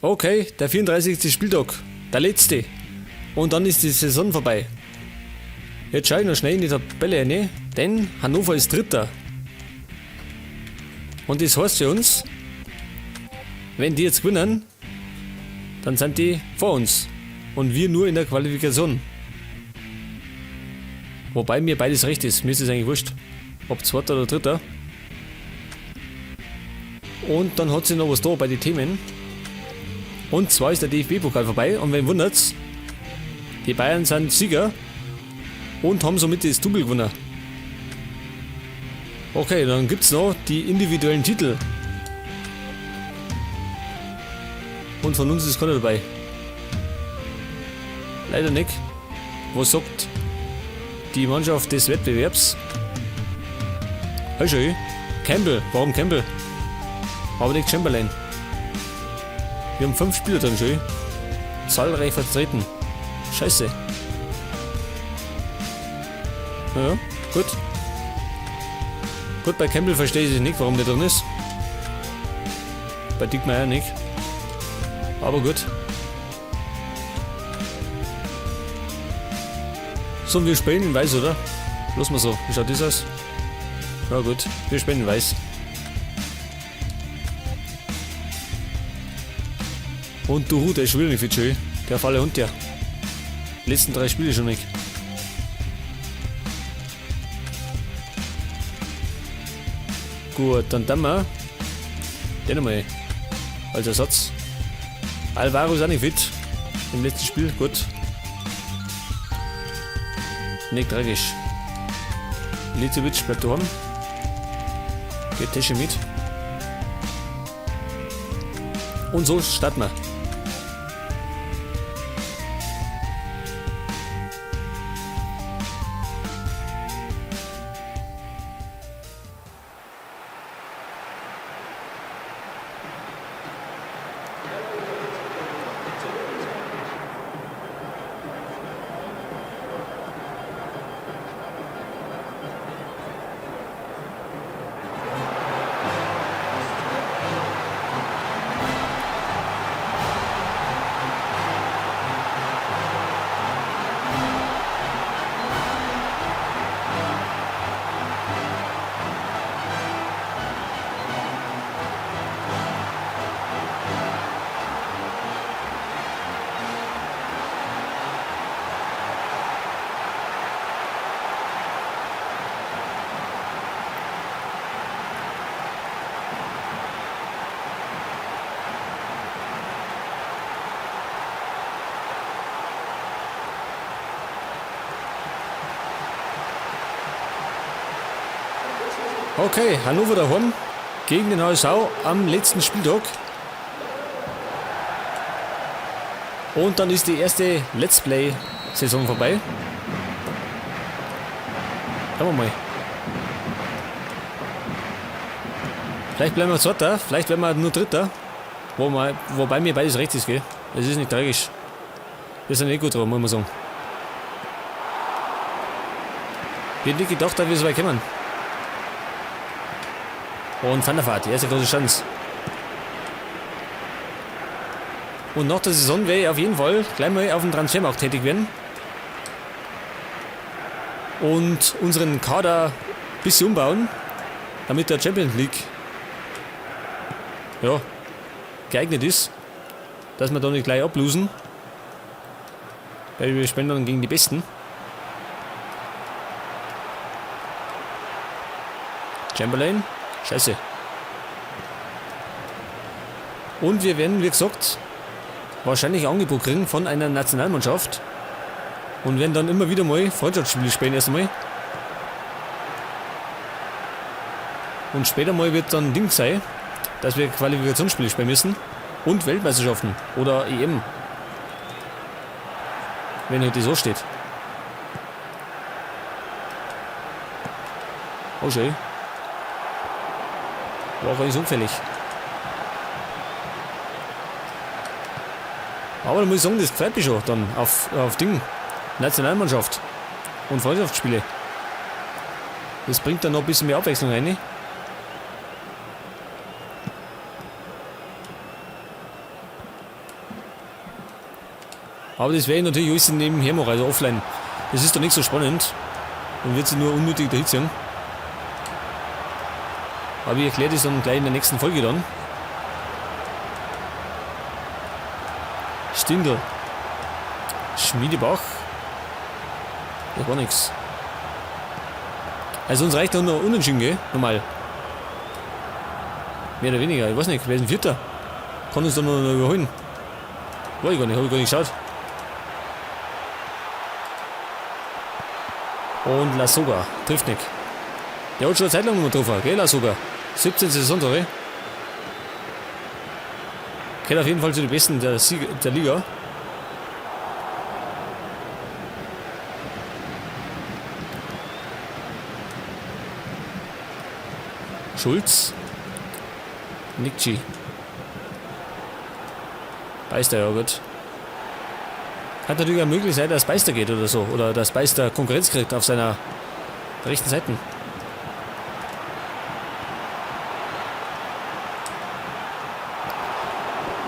Okay, der 34. Spieltag. Der letzte. Und dann ist die Saison vorbei. Jetzt schaue ich noch schnell in die Tabelle rein, denn Hannover ist Dritter. Und das heißt für uns, wenn die jetzt gewinnen, dann sind die vor uns. Und wir nur in der Qualifikation. Wobei mir beides recht ist. Mir ist es eigentlich wurscht. Ob Zweiter oder Dritter. Und dann hat sich noch was da bei den Themen. Und zwar ist der DFB-Pokal vorbei. Und wenn wundert's, die Bayern sind Sieger und haben somit das Double gewonnen. Okay, dann gibt's noch die individuellen Titel. Und von uns ist keiner dabei. Leider nicht. Was sagt die Mannschaft des Wettbewerbs? Hey, schön. Campbell. Warum Campbell? Aber nicht Chamberlain. Wir haben 5 Spieler drin, schön. Zahlreich vertreten. Scheiße. Ja, gut. Gut, bei Campbell verstehe ich nicht, warum der drin ist. Bei Dickmeyer nicht. Aber gut. So, wir spielen in Weiß, oder? Lass mal so. Wie schaut das aus? Ja gut, wir spielen in Weiß. Und du der ist schon wieder nicht viel schön. Der Falle Hund ja. Letzten 3 Spiele schon nicht. Gut, dann wir den einmal als Ersatz. Alvaro ist auch nicht fit im letzten Spiel, gut. Nicht tragisch. Lizovic bleibt daheim. Geht Tesche mit. Und so starten wir. Okay, Hannover daheim gegen den HSV am letzten Spieltag. Und dann ist die erste Let's Play-Saison vorbei. Schauen wir mal. Vielleicht bleiben wir Zweiter, vielleicht werden wir nur Dritter. Wobei mir beides rechts ist, gell? Das ist nicht tragisch. Wir sind nicht gut dran, muss man sagen. Ich hätte nicht gedacht, dass wir so weit kommen. Und Van der Vaart, die erste große Chance. Und nach der Saison werde ich auf jeden Fall gleich mal auf dem Transfermarkt tätig werden. Und unseren Kader ein bisschen umbauen, damit der Champions League geeignet ist. Dass wir da nicht gleich ablosen. Weil wir spielen dann gegen die Besten. Chamberlain. Scheiße. Und wir werden, wie gesagt, wahrscheinlich ein Angebot kriegen von einer Nationalmannschaft. Und werden dann immer wieder mal Freundschaftsspiele spielen erstmal. Und später mal wird dann Ding sein, dass wir Qualifikationsspiele spielen müssen. Und Weltmeisterschaften. Oder EM. Wenn heute so steht. Oh schön. War auch nicht unfällig. Aber da muss ich sagen, das gefällt mir schon dann auf Ding. Nationalmannschaft und Freundschaftsspiele. Das bringt dann noch ein bisschen mehr Abwechslung rein. Aber das wäre natürlich alles nebenher machen, also offline. Das ist doch nicht so spannend. Und wird sie nur unnötig dahinziehen. Aber ich erkläre das dann gleich in der nächsten Folge dann. Stindl. Schmiedebach. Das war nix. Also uns reicht doch nur Unentschieden, gell? Normal. Mehr oder weniger. Ich weiß nicht, wer ist ein Vierter? Kann uns doch noch überholen. War ich gar nicht, habe ich gar nicht geschaut. Und Lasogga trifft nicht. Der hat schon eine Zeit lang noch getroffen, gell, Lasogga? 17. Saisontore. Gehört auf jeden Fall zu den Besten der Liga. Schulz. Nikci. Beister, ja gut. Hat natürlich auch möglich sein, dass Beister geht oder so. Oder dass Beister Konkurrenz kriegt auf seiner rechten Seite.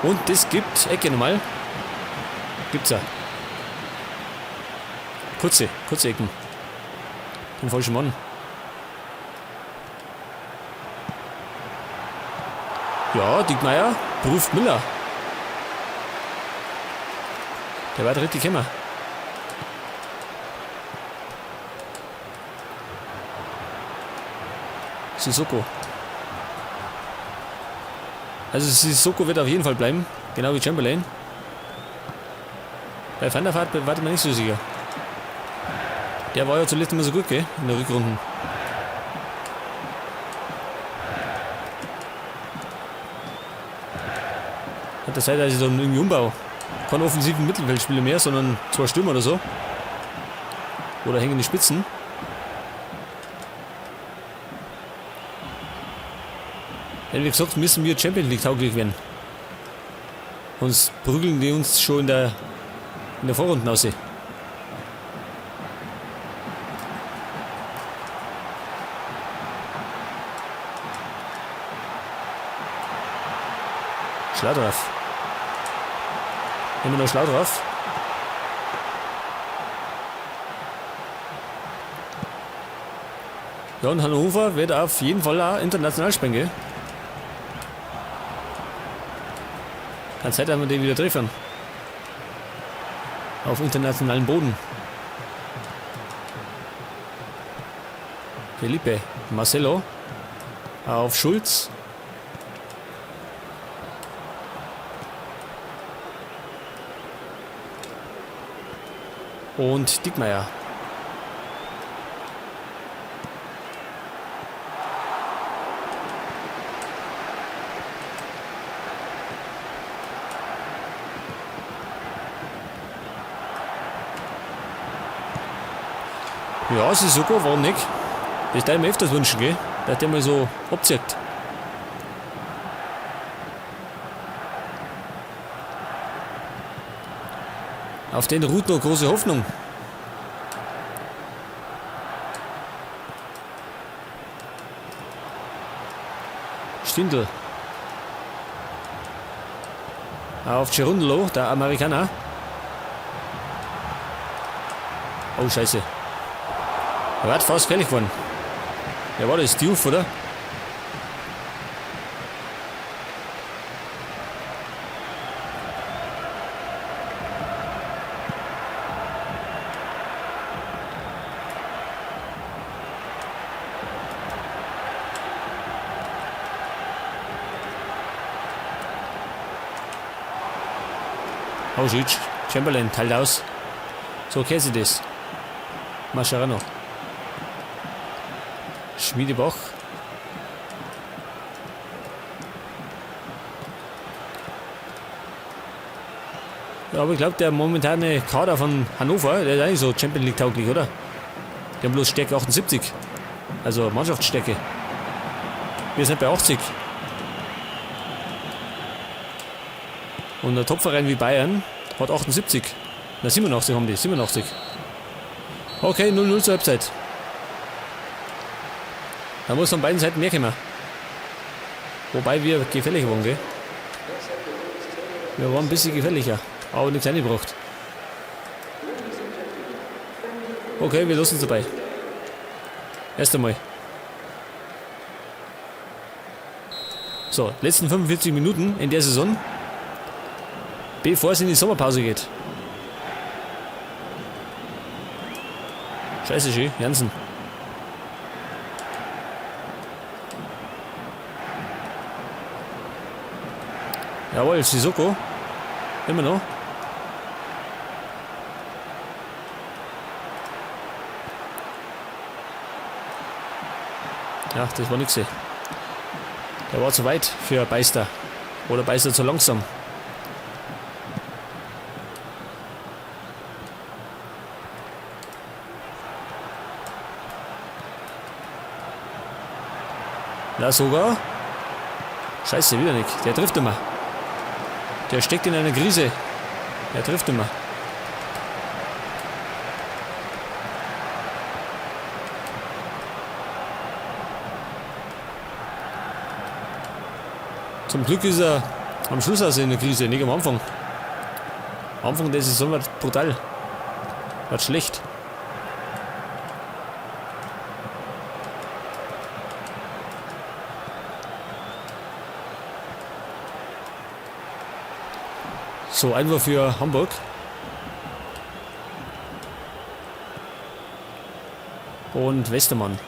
Und das gibt Ecke nochmal. Gibt's ja. Kurze Ecken. Den falschen Mann. Ja, Diekmeyer prüft Müller. Der war richtig gekommen. Sissoko. Also Sissoko wird auf jeden Fall bleiben. Genau wie Chamberlain. Bei Van der Vaart war man nicht so sicher. Der war ja zuletzt immer so gut, gell? In der Rückrunde. Hat der Zeit, dass ich dann irgendwie umbau. Kein offensiven Mittelfeldspieler mehr, sondern 2 Stürmer oder so. Oder hängende Spitzen. Denn wie gesagt, müssen wir Champions League tauglich werden. Sonst prügeln die uns schon in der Vorrunde aus. Schlau drauf. Immer noch schlau drauf. Ja, und Hannover wird auf jeden Fall auch international spielen, gell? Kann Zeit, dass wir den wieder treffen. Auf internationalem Boden. Felipe, Marcelo. Auf Schulz. Und Diekmeyer. Ja, es ist sogar, warum nicht? Das darf ich mir öfters wünschen, gell? Dass der mal so abzieht. Auf den ruht noch große Hoffnung. Stindl. Auf Cerundolo, der Amerikaner. Oh, scheiße. Er war fast gefährlich geworden. Ja, war das Diouf, oder? Auschwitz, Chamberlain teilt aus. So kennen sie das. Mascherano. Schmiedebach. Ja, aber ich glaube, der momentane Kader von Hannover, der ist eigentlich so Champions League tauglich, oder? Die haben bloß Stärke 78. Also Mannschaftsstärke. Wir sind bei 80. Und ein Topverein wie Bayern hat 78. Na, 87 haben die, 87. Okay, 0-0 zur Halbzeit. Da muss von beiden Seiten mehr kommen. Wobei wir gefährlicher waren, gell? Wir waren ein bisschen gefährlicher, aber nichts eingebracht. Okay, wir lassen es dabei. Erst einmal. So, letzten 45 Minuten in der Saison, bevor es in die Sommerpause geht. Scheiße schön, Jansen. Jawohl, Sissoko. Immer noch. Ja, das war nix. Der war zu weit für Beister. Oder Beister zu langsam. Na sogar. Scheiße, wieder nicht. Der trifft immer. Der steckt in einer Krise. Der trifft immer. Zum Glück ist er am Schluss also in der Krise, nicht am Anfang. Am Anfang der Saison war brutal. War schlecht. So, Einwurf für Hamburg. Und Westermann.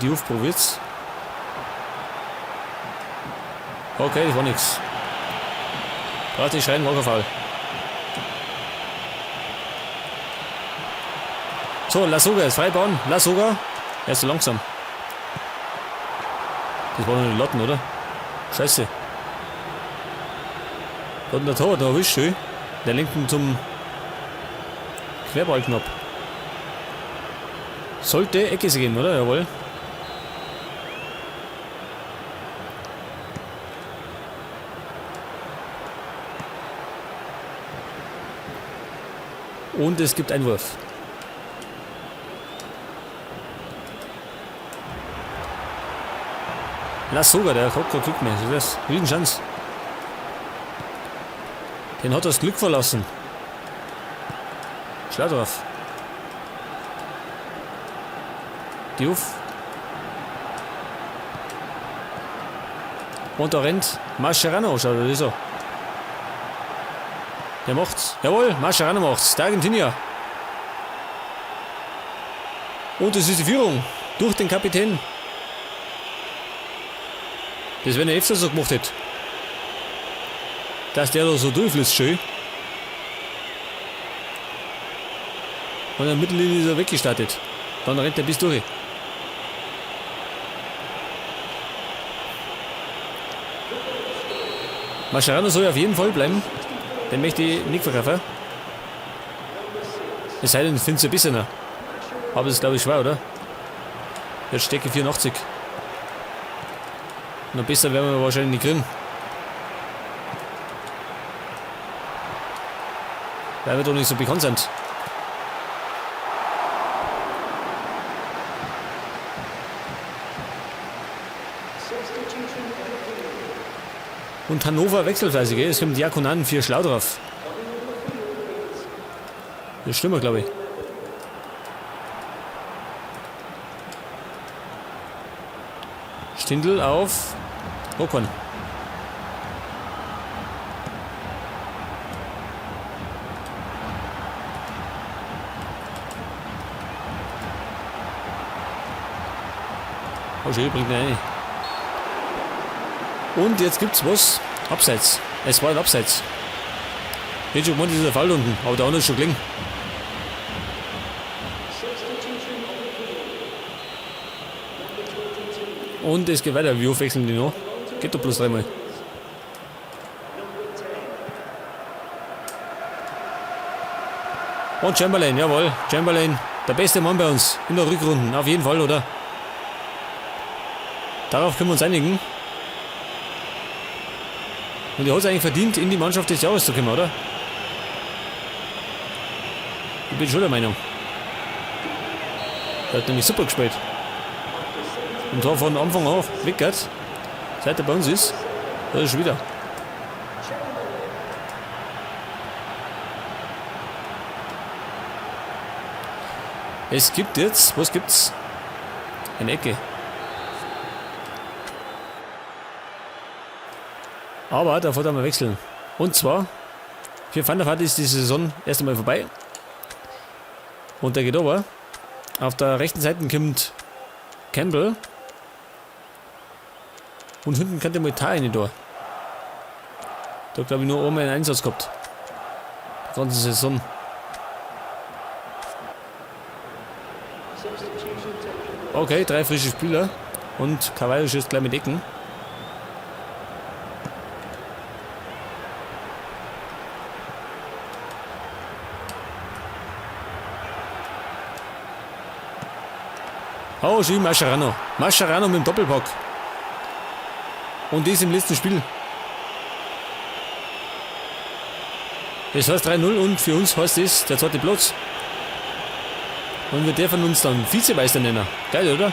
Diouf probiert's. Okay, das war nix. Warte, ich schreien, Walkerfall. So, Lassoga ist Freibahn. Lassoga. Er ist so langsam. Das war nur die Lotten, oder? Scheiße. Da hat der Torwart noch erwischt, schön. Der lenkt ihn zum Querball knapp. Sollte Ecke gehen, oder? Jawohl. Und es gibt Einwurf. Lassoga, der hat kein Glück mehr. Das ist eine Chance. Den hat das Glück verlassen. Schlau drauf. Diouf. Und da rennt Mascherano. Schau, das ist er. Der macht's. Jawohl, Mascherano macht's. Der Argentinier. Und das ist die Führung. Durch den Kapitän. Das wenn er öfter so gemacht hätte. Dass der da so durchfließt, schön. Und in der Mittellinie ist er weggestartet. Dann rennt er bis durch. Mascherano soll auf jeden Fall bleiben. Den möchte ich nicht verkaufen. Es sei denn, ich finde es ein bisschen noch. Aber das ist glaube ich schwer, oder? Jetzt stecke 84. Noch besser werden wir wahrscheinlich nicht kriegen. Weil wir doch nicht so bekannt sind. Und Hannover wechselweise, gell? Es kommt Diakonan für Schlau drauf. Das stimmt, glaube ich. Stindl auf Ocon. Oh, schön, bringt ihn rein. Und jetzt gibt's was. Abseits. Es war ein Abseits. Ich hätte schon gemeint, das ist der Fall unten, aber der andere ist schon gelingen. Und es geht weiter. Wie oft wechseln die noch? Geht doch bloß dreimal. Und Chamberlain, jawohl. Chamberlain, der beste Mann bei uns in der Rückrunde. Auf jeden Fall, oder? Darauf können wir uns einigen. Und er hat es eigentlich verdient, in die Mannschaft des Jahres zu kommen, oder? Ich bin schon der Meinung. Er hat nämlich super gespielt. Und zwar von Anfang an weggeht. Seit er bei uns ist. Das ist schon wieder. Es gibt jetzt, was gibt's? Eine Ecke. Aber da wir wechseln. Und zwar, für Van der Vaart ist die Saison erst einmal vorbei. Und der geht aber. Auf der rechten Seite kommt Campbell. Und hinten kann der Motar rein da. Da glaube ich nur einmal einen Einsatz gehabt. Die ganze Saison. Okay, 3 frische Spieler. Und Carvalho schießt gleich mit Ecken. Oh, schön, Mascherano. Mascherano mit dem Doppelpack. Und das im letzten Spiel. Das heißt 3-0 und für uns heißt das der zweite Platz. Und wir dürfen uns dann Vizemeister nennen. Geil, oder?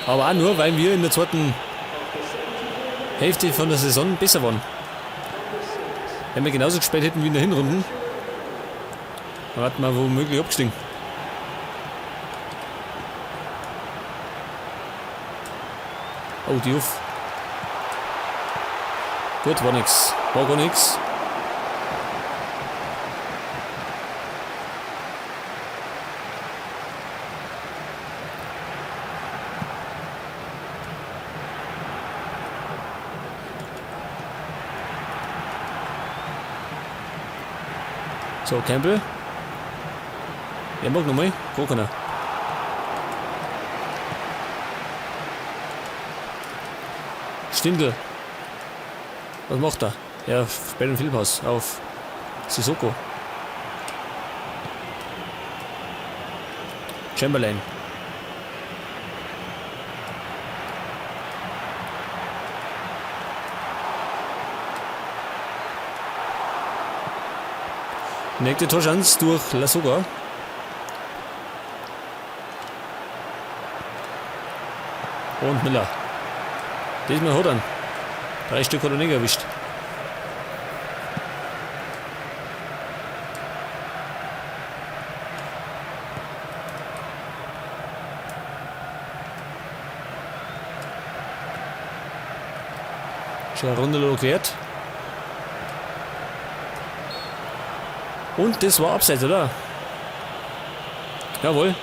Aber auch nur, weil wir in der zweiten Hälfte von der Saison besser waren. Wenn wir genauso gespielt hätten wie in der Hinrunde, dann hatten wir womöglich abgestiegen. Oh, die Uff. Gut, war nix. War gar nix. So, Campbell. Wer mag nochmal? Kokener. Stindl. Was macht er? Er spielt einen Fehlpass auf Sissoko. Chamberlain. Nächste Torchance durch Lasogga. Und Miller. Diesmal hat er ihn. 3 Stück hat er nicht erwischt. Schon eine Runde erklärt. Und das war Abseits, oder? Jawohl.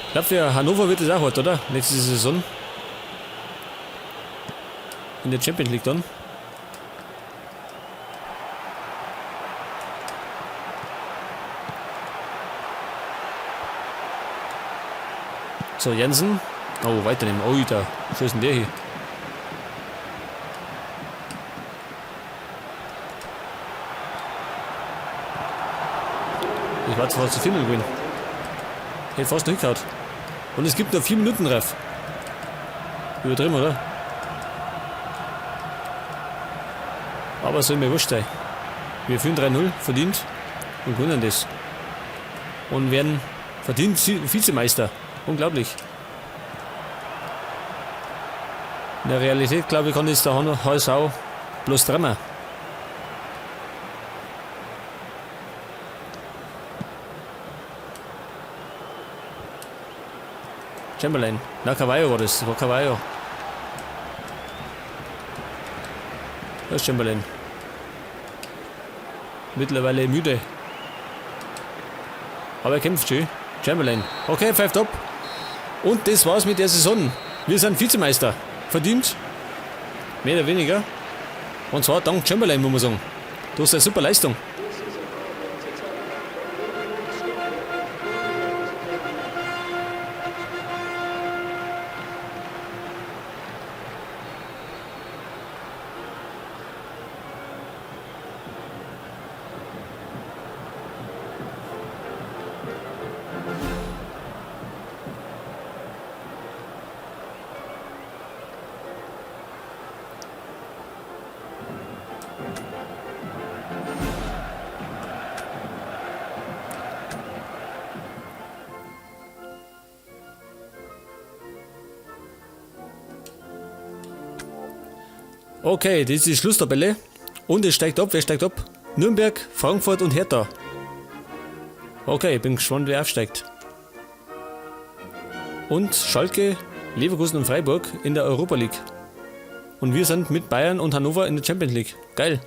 Ich glaube, für Hannover wird es auch hart, oder? Nächste Saison. In der Champions League dann. So, Jensen. Oh, weiternehmen. Oh, da. Was ist denn der hier? Ich warte fast zu viel gewinnen. Hätte fast nicht gehabt. Und es gibt noch 4 Minuten drauf. Übertrieben, oder? Aber es soll mir wurscht sein. Wir führen 3-0, verdient und gewinnen das. Und werden verdient Vizemeister. Unglaublich. In der Realität, glaube ich, kann das der HSV bloß dreimal. Chamberlain. Na, Carvalho war das. Das war Carvalho. Das ist Chamberlain. Mittlerweile müde. Aber er kämpft schön. Chamberlain. Okay, pfeift ab. Und das war's mit der Saison. Wir sind Vizemeister. Verdient. Mehr oder weniger. Und zwar dank Chamberlain, muss man sagen. Du hast eine super Leistung. Okay, das ist die Schlusstabelle. Und es steigt ab. Wer steigt ab? Nürnberg, Frankfurt und Hertha. Okay, bin gespannt, wer aufsteigt. Und Schalke, Leverkusen und Freiburg in der Europa League. Und wir sind mit Bayern und Hannover in der Champions League. Geil.